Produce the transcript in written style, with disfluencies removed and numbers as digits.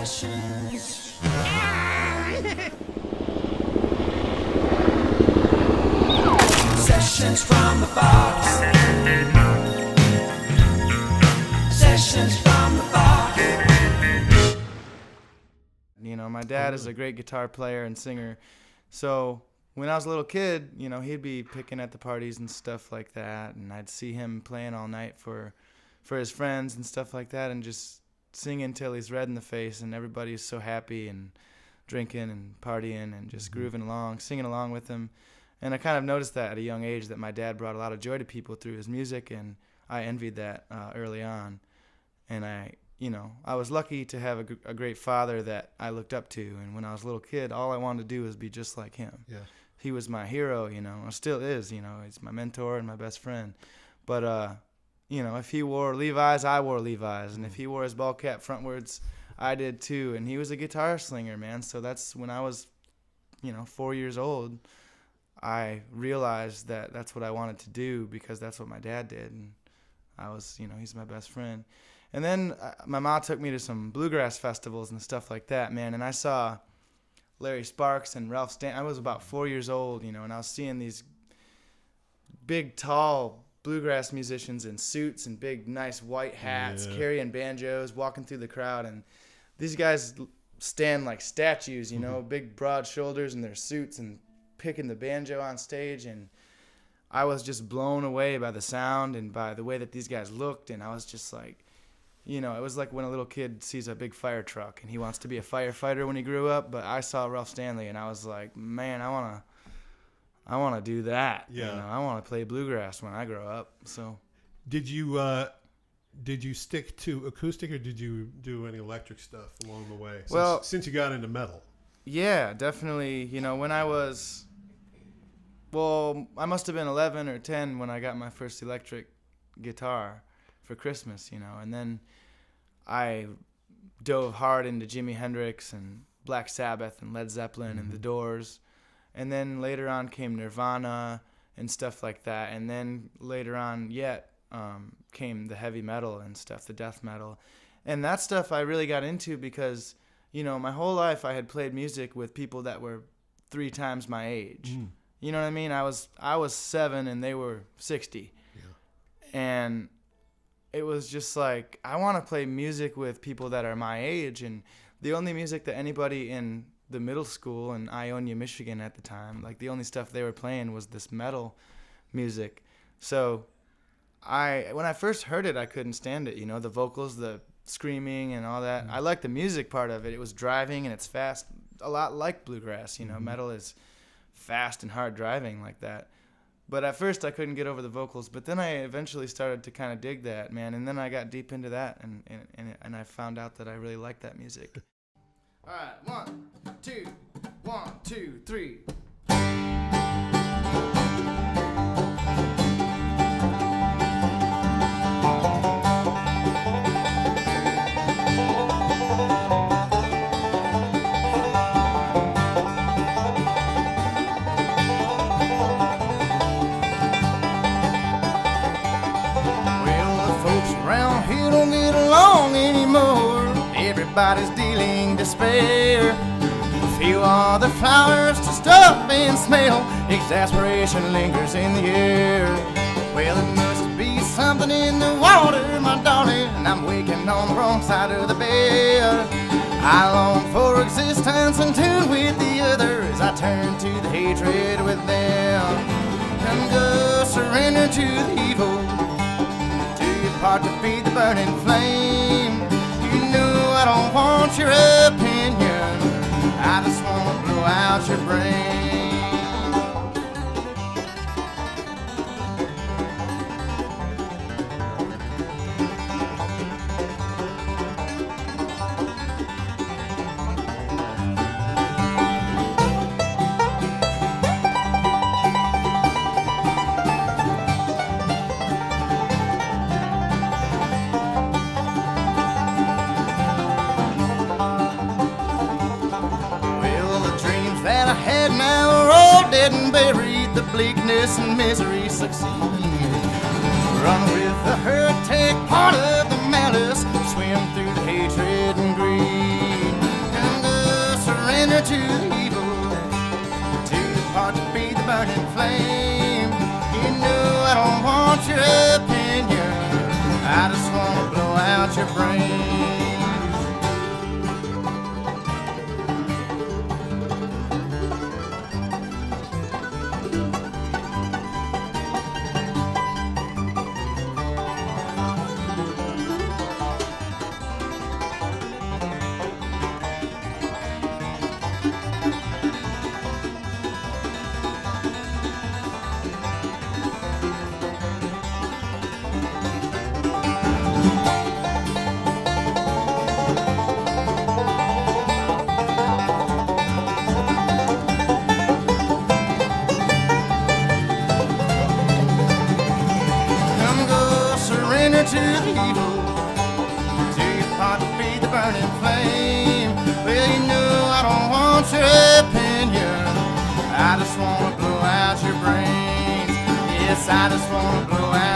Sessions. Sessions from the box. Sessions from the box. You know, my dad is a great guitar player and singer, so when I was a little kid, you know, he'd be picking at the parties and stuff like that, and I'd see him playing all night for his friends and stuff like that, and just singing till he's red in the face, and everybody's so happy and drinking and partying and just grooving along, singing along with him. And I kind of noticed that at a young age, that my dad brought a lot of joy to people through his music, and I envied that early on. And I was lucky to have a great father that I looked up to. And when I was a little kid, all I wanted to do was be just like him. Yeah. He was my hero, you know, or still is, you know. He's my mentor and my best friend. But, you know, if he wore Levi's, I wore Levi's. And if he wore his ball cap frontwards, I did too. And he was a guitar slinger, man. So that's when I was, 4 years old, I realized that that's what I wanted to do because that's what my dad did. And I was, he's my best friend. And then my mom took me to some bluegrass festivals and stuff like that, man. And I saw Larry Sparks and Ralph Stanley. I was about 4 years old, and I was seeing these big, tall bluegrass musicians in suits and big, nice white hats, carrying banjos, walking through the crowd. And these guys stand like statues, big, broad shoulders in their suits and picking the banjo on stage. And I was just blown away by the sound and by the way that these guys looked. And I was just like, it was like when a little kid sees a big fire truck and he wants to be a firefighter when he grew up. But I saw Ralph Stanley and I was like, man, I want to do that. Yeah. I want to play bluegrass when I grow up. So, did you stick to acoustic or did you do any electric stuff along the way? Since you got into metal. Yeah, definitely. When I was, I must have been 11 or 10 when I got my first electric guitar for Christmas, and then I dove hard into Jimi Hendrix and Black Sabbath and Led Zeppelin and The Doors. And then later on came Nirvana and stuff like that. And then later on came the heavy metal and stuff, the death metal. And that stuff I really got into because, my whole life I had played music with people that were 3 times my age. Mm. You know what I mean? I was 7 and they were 60. Yeah. And it was just like, I want to play music with people that are my age. And the only music that anybody in the middle school in Ionia, Michigan at the time, like the only stuff they were playing was this metal music. So when I first heard it, I couldn't stand it. The vocals, the screaming and all that. I liked the music part of it. It was driving and it's fast, a lot like bluegrass. Metal is fast and hard driving like that. But at first I couldn't get over the vocals, but then I eventually started to kind of dig that, man. And then I got deep into that, and I found out that I really liked that music. All right, 1, 2, 1, 2, 3. Everybody's dealing despair. Feel all the flowers to stuff and smell. Exasperation lingers in the air. Well, it must be something in the water, my darling. I'm waking on the wrong side of the bed. I long for existence in tune with the others. I turn to the hatred with them. Come go surrender to the evil. Do your part to feed the burning flame. I don't want your opinion. I just want to blow out your brain. And buried, the bleakness and misery succeed. Run with the hurt, take part of the malice, swim through the hatred and greed. to the evil, do your part to feed the burning flame. Well, you know I don't want your opinion, I just wanna blow out your brains. Yes, I just wanna blow out